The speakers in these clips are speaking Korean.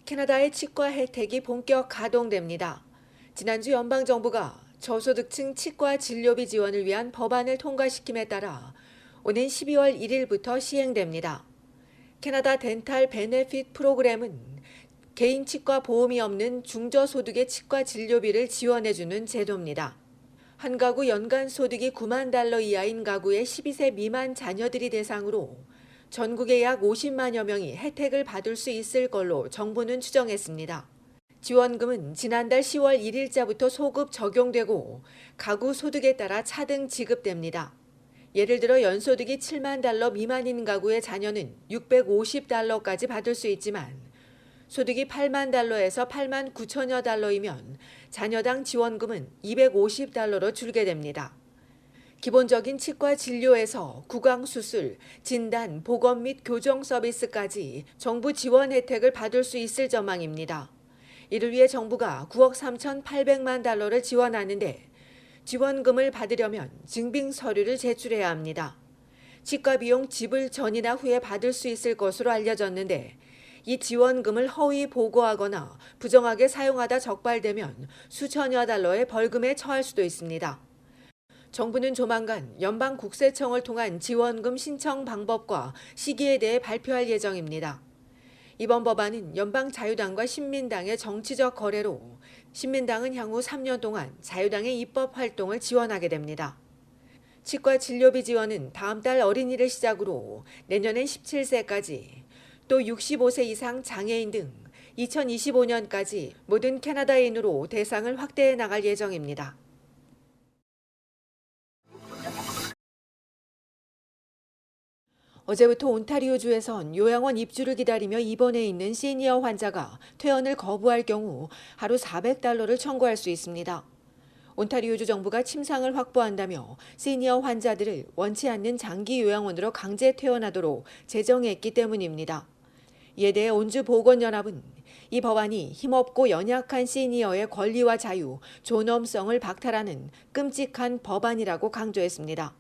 캐나다의 치과 혜택이 본격 가동됩니다. 지난주 연방정부가 저소득층 치과 진료비 지원을 위한 법안을 통과시킴에 따라 오는 12월 1일부터 시행됩니다. 캐나다 덴탈 베네핏 프로그램은 개인 치과 보험이 없는 중저소득의 치과 진료비를 지원해주는 제도입니다. 한 가구 연간 소득이 9만 달러 이하인 가구의 12세 미만 자녀들이 대상으로 전국의 약 50만여 명이 혜택을 받을 수 있을 걸로 정부는 추정했습니다. 지원금은 지난달 10월 1일자부터 소급 적용되고 가구 소득에 따라 차등 지급됩니다. 예를 들어 연소득이 7만 달러 미만인 가구의 자녀는 650달러까지 받을 수 있지만 소득이 8만 달러에서 8만 9천여 달러이면 자녀당 지원금은 250달러로 줄게 됩니다. 기본적인 치과 진료에서 구강 수술, 진단, 보건 및 교정 서비스까지 정부 지원 혜택을 받을 수 있을 전망입니다. 이를 위해 정부가 9억 3,800만 달러를 지원하는데 지원금을 받으려면 증빙 서류를 제출해야 합니다. 치과 비용 지불 전이나 후에 받을 수 있을 것으로 알려졌는데 이 지원금을 허위 보고하거나 부정하게 사용하다 적발되면 수천여 달러의 벌금에 처할 수도 있습니다. 정부는 조만간 연방국세청을 통한 지원금 신청 방법과 시기에 대해 발표할 예정입니다. 이번 법안은 연방자유당과 신민당의 정치적 거래로 신민당은 향후 3년 동안 자유당의 입법 활동을 지원하게 됩니다. 치과 진료비 지원은 다음 달 어린이를 시작으로 내년엔 17세까지 또 65세 이상 장애인 등 2025년까지 모든 캐나다인으로 대상을 확대해 나갈 예정입니다. 어제부터 온타리오주에선 요양원 입주를 기다리며 입원해 있는 시니어 환자가 퇴원을 거부할 경우 하루 400달러를 청구할 수 있습니다. 온타리오주 정부가 침상을 확보한다며 시니어 환자들을 원치 않는 장기 요양원으로 강제 퇴원하도록 제정했기 때문입니다. 이에 대해 온주보건연합은 이 법안이 힘없고 연약한 시니어의 권리와 자유, 존엄성을 박탈하는 끔찍한 법안이라고 강조했습니다.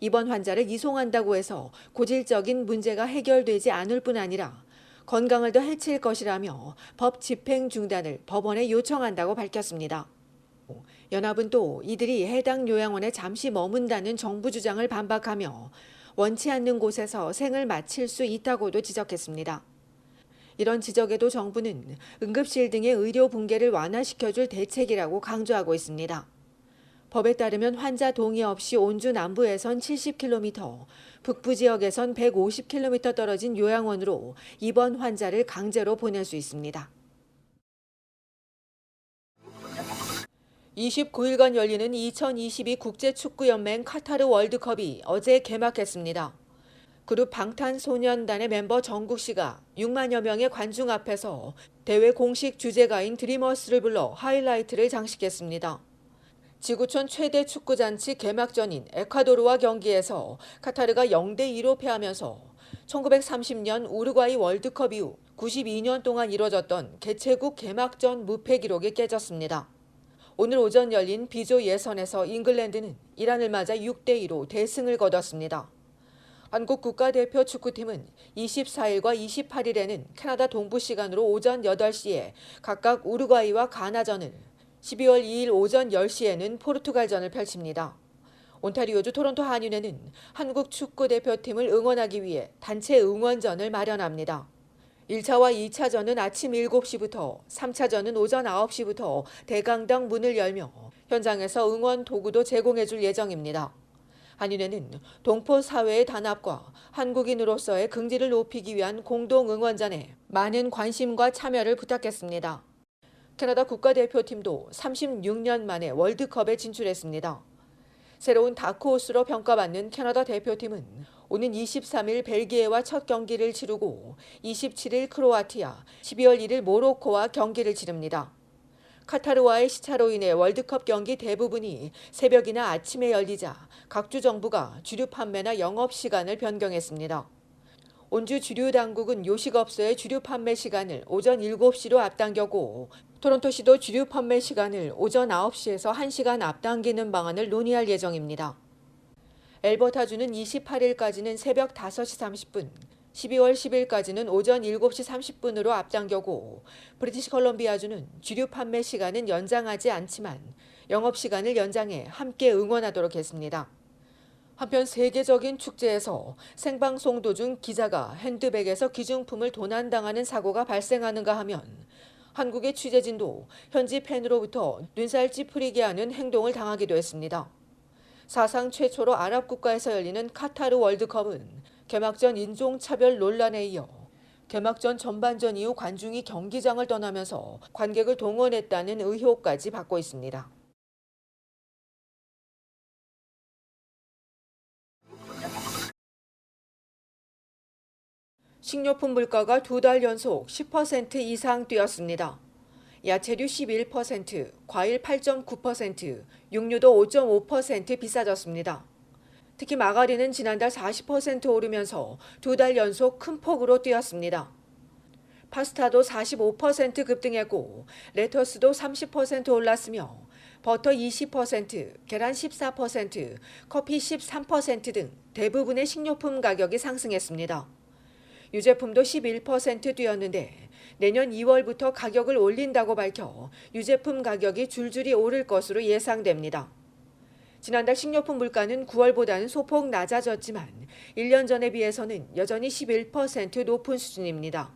입원 환자를 이송한다고 해서 고질적인 문제가 해결되지 않을 뿐 아니라 건강을 더 해칠 것이라며 법 집행 중단을 법원에 요청한다고 밝혔습니다. 연합은 또 이들이 해당 요양원에 잠시 머문다는 정부 주장을 반박하며 원치 않는 곳에서 생을 마칠 수 있다고도 지적했습니다. 이런 지적에도 정부는 응급실 등의 의료 붕괴를 완화시켜줄 대책이라고 강조하고 있습니다. 법에 따르면 환자 동의 없이 온주 남부에선 70km, 북부 지역에선 150km 떨어진 요양원으로 입원 환자를 강제로 보낼 수 있습니다. 29일간 열리는 2022 국제축구연맹 카타르 월드컵이 어제 개막했습니다. 그룹 방탄소년단의 멤버 정국 씨가 6만여 명의 관중 앞에서 대회 공식 주제가인 드리머스를 불러 하이라이트를 장식했습니다. 지구촌 최대 축구잔치 개막전인 에콰도르와 경기에서 카타르가 0대2로 패하면서 1930년 우루과이 월드컵 이후 92년 동안 이뤄졌던 개최국 개막전 무패 기록이 깨졌습니다. 오늘 오전 열린 B조 예선에서 잉글랜드는 이란을 맞아 6대2로 대승을 거뒀습니다. 한국 국가대표 축구팀은 24일과 28일에는 캐나다 동부 시간으로 오전 8시에 각각 우루과이와 가나전을, 12월 2일 오전 10시에는 포르투갈전을 펼칩니다. 온타리오주 토론토 한윤회는 한국 축구대표팀을 응원하기 위해 단체 응원전을 마련합니다. 1차와 2차전은 아침 7시부터, 3차전은 오전 9시부터 대강당 문을 열며 현장에서 응원 도구도 제공해 줄 예정입니다. 한윤회는 동포 사회의 단합과 한국인으로서의 긍지를 높이기 위한 공동 응원전에 많은 관심과 참여를 부탁했습니다. 캐나다 국가대표팀도 36년 만에 월드컵에 진출했습니다. 새로운 다크호스로 평가받는 캐나다 대표팀은 오는 23일 벨기에와 첫 경기를 치르고 27일 크로아티아, 12월 1일 모로코와 경기를 치릅니다. 카타르와의 시차로 인해 월드컵 경기 대부분이 새벽이나 아침에 열리자 각주 정부가 주류 판매나 영업 시간을 변경했습니다. 온주 주류 당국은 요식업소의 주류 판매 시간을 오전 7시로 앞당겼고 토론토시도 주류 판매 시간을 오전 9시에서 1시간 앞당기는 방안을 논의할 예정입니다. 엘버타주는 28일까지는 새벽 5시 30분, 12월 10일까지는 오전 7시 30분으로 앞당겨고 브리티시 컬럼비아주는 주류 판매 시간은 연장하지 않지만 영업시간을 연장해 함께 응원하도록 했습니다. 한편 세계적인 축제에서 생방송 도중 기자가 핸드백에서 기증품을 도난당하는 사고가 발생하는가 하면 한국의 취재진도 현지 팬으로부터 눈살 찌푸리게 하는 행동을 당하기도 했습니다. 사상 최초로 아랍 국가에서 열리는 카타르 월드컵은 개막전 인종차별 논란에 이어 개막전 전반전 이후 관중이 경기장을 떠나면서 관객을 동원했다는 의혹까지 받고 있습니다. 식료품 물가가 2달 연속 10% 이상 뛰었습니다. 야채류 11%, 과일 8.9%, 육류도 5.5% 비싸졌습니다. 특히 마가린은 지난달 40% 오르면서 2달 연속 큰 폭으로 뛰었습니다. 파스타도 45% 급등했고 레터스도 30% 올랐으며 버터 20%, 계란 14%, 커피 13% 등 대부분의 식료품 가격이 상승했습니다. 유제품도 11% 뛰었는데 내년 2월부터 가격을 올린다고 밝혀 유제품 가격이 줄줄이 오를 것으로 예상됩니다. 지난달 식료품 물가는 9월보다는 소폭 낮아졌지만 1년 전에 비해서는 여전히 11% 높은 수준입니다.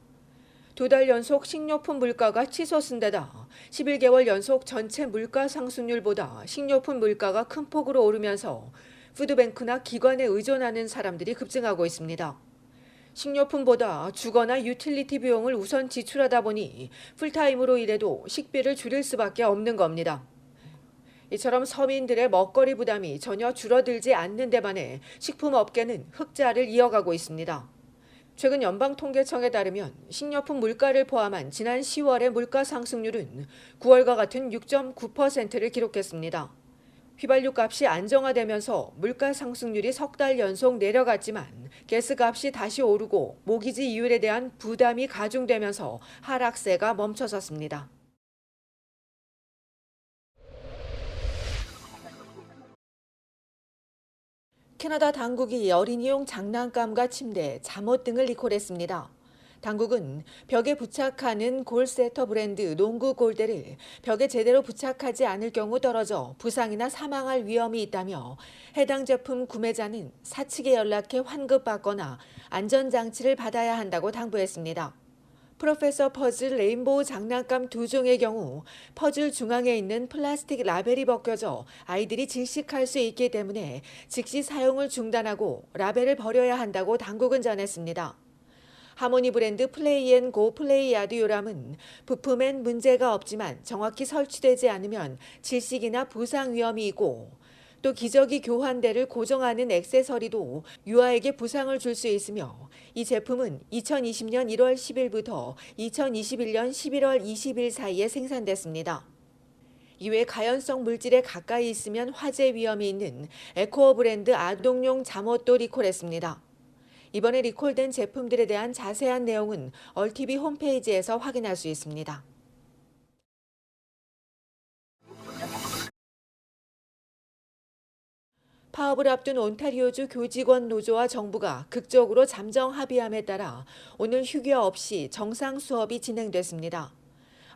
2달 연속 식료품 물가가 치솟은 데다 11개월 연속 전체 물가 상승률보다 식료품 물가가 큰 폭으로 오르면서 푸드뱅크나 기관에 의존하는 사람들이 급증하고 있습니다. 식료품보다 주거나 유틸리티 비용을 우선 지출하다 보니 풀타임으로 일해도 식비를 줄일 수밖에 없는 겁니다. 이처럼 서민들의 먹거리 부담이 전혀 줄어들지 않는 데 반해 식품업계는 흑자를 이어가고 있습니다. 최근 연방통계청에 따르면 식료품 물가를 포함한 지난 10월의 물가 상승률은 9월과 같은 6.9%를 기록했습니다. 휘발유 값이 안정화되면서 물가 상승률이 석 달 연속 내려갔지만 가스값이 다시 오르고 모기지 이율에 대한 부담이 가중되면서 하락세가 멈춰섰습니다. 캐나다 당국이 어린이용 장난감과 침대, 잠옷 등을 리콜했습니다. 당국은 벽에 부착하는 골세터 브랜드 농구 골대를 벽에 제대로 부착하지 않을 경우 떨어져 부상이나 사망할 위험이 있다며 해당 제품 구매자는 사측에 연락해 환급받거나 안전장치를 받아야 한다고 당부했습니다. 프로페서 퍼즐 레인보우 장난감 2종의 경우 퍼즐 중앙에 있는 플라스틱 라벨이 벗겨져 아이들이 질식할 수 있기 때문에 즉시 사용을 중단하고 라벨을 버려야 한다고 당국은 전했습니다. 하모니 브랜드 플레이앤고 플레이야드 요람은 부품엔 문제가 없지만 정확히 설치되지 않으면 질식이나 부상 위험이 있고 또 기저귀 교환대를 고정하는 액세서리도 유아에게 부상을 줄 수 있으며 이 제품은 2020년 1월 10일부터 2021년 11월 20일 사이에 생산됐습니다. 이외 가연성 물질에 가까이 있으면 화재 위험이 있는 에코어 브랜드 아동용 잠옷도 리콜했습니다. 이번에 리콜된 제품들에 대한 자세한 내용은 얼티비 홈페이지에서 확인할 수 있습니다. 파업을 앞둔 온타리오주 교직원 노조와 정부가 극적으로 잠정 합의함에 따라 오늘 휴교 없이 정상 수업이 진행됐습니다.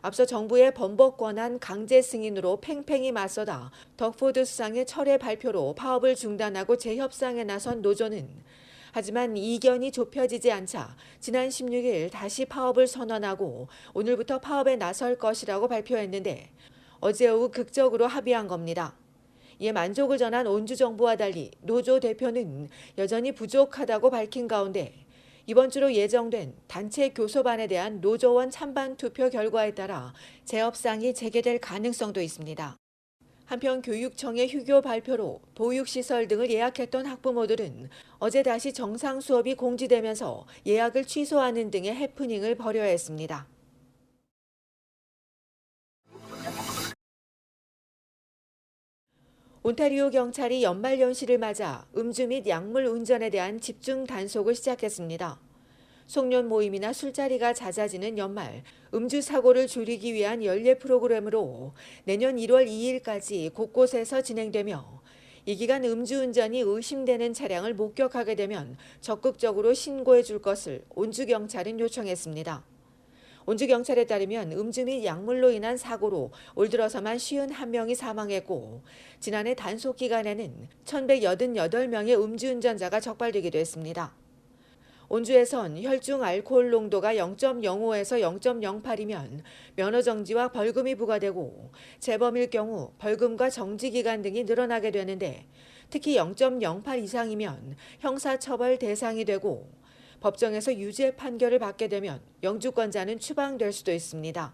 앞서 정부의 번복 권한 강제 승인으로 팽팽히 맞서다 덕포드 수상의 철회 발표로 파업을 중단하고 재협상에 나선 노조는 하지만 이견이 좁혀지지 않자 지난 16일 다시 파업을 선언하고 오늘부터 파업에 나설 것이라고 발표했는데 어제 오후 극적으로 합의한 겁니다. 이에 만족을 전한 온주정부와 달리 노조 대표는 여전히 부족하다고 밝힌 가운데 이번 주로 예정된 단체 교섭안에 대한 노조원 찬반 투표 결과에 따라 재협상이 재개될 가능성도 있습니다. 한편 교육청의 휴교 발표로 보육시설 등을 예약했던 학부모들은 어제 다시 정상 수업이 공지되면서 예약을 취소하는 등의 해프닝을 벌여야 했습니다. 온타리오 경찰이 연말연시를 맞아 음주 및 약물 운전에 대한 집중 단속을 시작했습니다. 송년 모임이나 술자리가 잦아지는 연말, 음주 사고를 줄이기 위한 연례 프로그램으로 내년 1월 2일까지 곳곳에서 진행되며 이 기간 음주운전이 의심되는 차량을 목격하게 되면 적극적으로 신고해 줄 것을 온주경찰은 요청했습니다. 온주경찰에 따르면 음주 및 약물로 인한 사고로 올 들어서만 51명이 사망했고 지난해 단속 기간에는 1,188명의 음주운전자가 적발되기도 했습니다. 온주에선 혈중 알코올 농도가 0.05에서 0.08이면 면허 정지와 벌금이 부과되고 재범일 경우 벌금과 정지 기간 등이 늘어나게 되는데 특히 0.08 이상이면 형사처벌 대상이 되고 법정에서 유죄 판결을 받게 되면 영주권자는 추방될 수도 있습니다.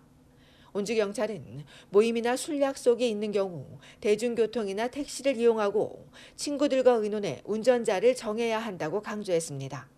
온주경찰은 모임이나 술 약속이 있는 경우 대중교통이나 택시를 이용하고 친구들과 의논해 운전자를 정해야 한다고 강조했습니다.